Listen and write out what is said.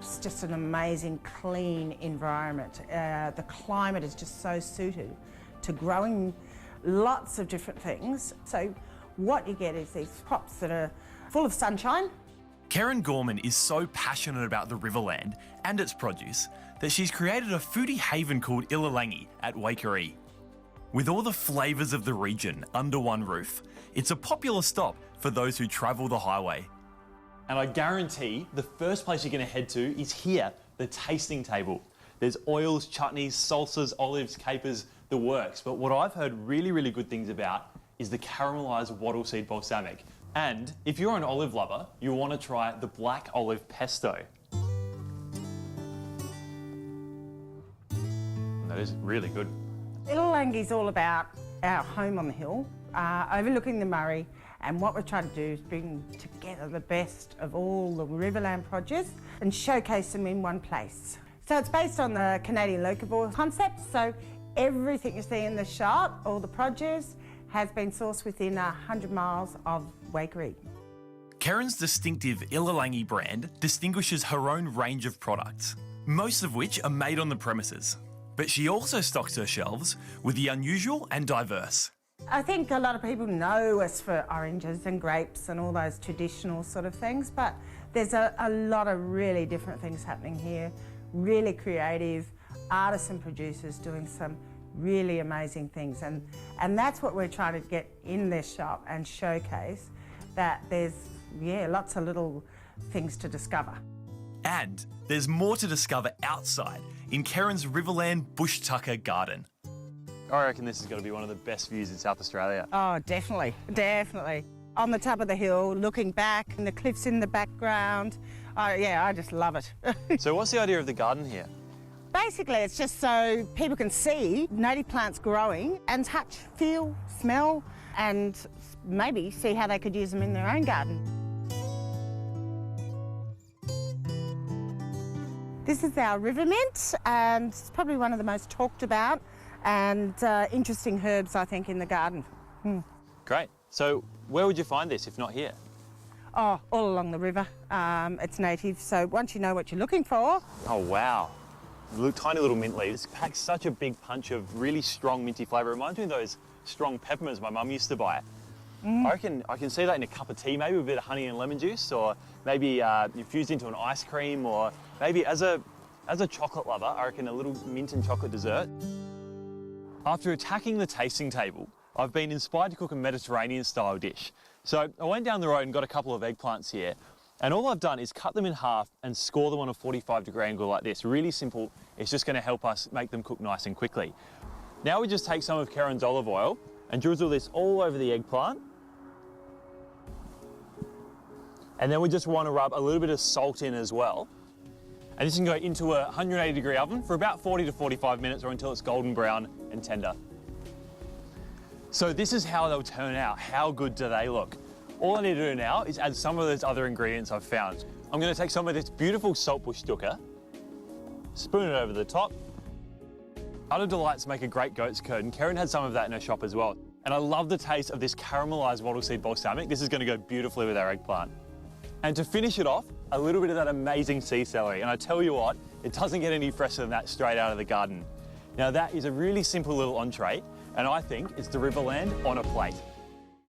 It's just an amazing, clean environment. The climate is just so suited to growing lots of different things. So what you get is these crops that are full of sunshine. Karen Gorman is so passionate about the Riverland and its produce that she's created a foodie haven called Illalangi at Waikerie. With all the flavours of the region under one roof, it's a popular stop for those who travel the highway. And I guarantee the first place you're going to head to is here, the tasting table. There's oils, chutneys, salsas, olives, capers, the works. But what I've heard really, really good things about is the caramelised wattle seed balsamic. And if you're an olive lover, you'll want to try the black olive pesto. That is really good. Illalangi is all about our home on the hill, overlooking the Murray, and what we're trying to do is bring together the best of all the Riverland produce and showcase them in one place. So it's based on the Canadian locavore concept, so everything you see in the shop, all the produce, has been sourced within 100 miles of Waikerie. Karen's distinctive Illalangi brand distinguishes her own range of products, most of which are made on the premises. But she also stocks her shelves with the unusual and diverse. I think a lot of people know us for oranges and grapes and all those traditional sort of things, but there's a lot of really different things happening here, really creative artists and producers doing some really amazing things, and that's what we're trying to get in this shop and showcase, that there's lots of little things to discover. And there's more to discover outside in Karen's Riverland Bush Tucker garden. I reckon this has got to be one of the best views in South Australia. Oh, definitely, definitely. On the top of the hill, looking back, and the cliffs in the background. Oh yeah, I just love it. So what's the idea of the garden here? Basically, it's just so people can see native plants growing and touch, feel, smell, and maybe see how they could use them in their own garden. This is our river mint, and it's probably one of the most talked about and interesting herbs, I think, in the garden. Great. So where would you find this if not here? Oh, all along the river. It's native, so once you know what you're looking for. Oh, wow. Tiny little mint leaves. Packs such a big punch of really strong minty flavour. It reminds me of those strong peppermints my mum used to buy. I reckon I can see that in a cup of tea, maybe with a bit of honey and lemon juice, or maybe infused into an ice cream, or maybe as a chocolate lover, I reckon a little mint and chocolate dessert. After attacking the tasting table, I've been inspired to cook a Mediterranean-style dish. So I went down the road and got a couple of eggplants here, and all I've done is cut them in half and score them on a 45-degree angle like this. Really simple. It's just going to help us make them cook nice and quickly. Now we just take some of Karen's olive oil and drizzle this all over the eggplant. And then we just want to rub a little bit of salt in as well. And this can go into a 180-degree oven for about 40 to 45 minutes, or until it's golden brown and tender. So this is how they'll turn out. How good do they look? All I need to do now is add some of those other ingredients I've found. I'm going to take some of this beautiful saltbush dukkha, spoon it over the top. Utter delights make a great goat's curd, and Karen had some of that in her shop as well. And I love the taste of this caramelised wattle seed balsamic. This is going to go beautifully with our eggplant. And to finish it off, a little bit of that amazing sea celery. And I tell you what, it doesn't get any fresher than that straight out of the garden. Now that is a really simple little entree, and I think it's the Riverland on a plate.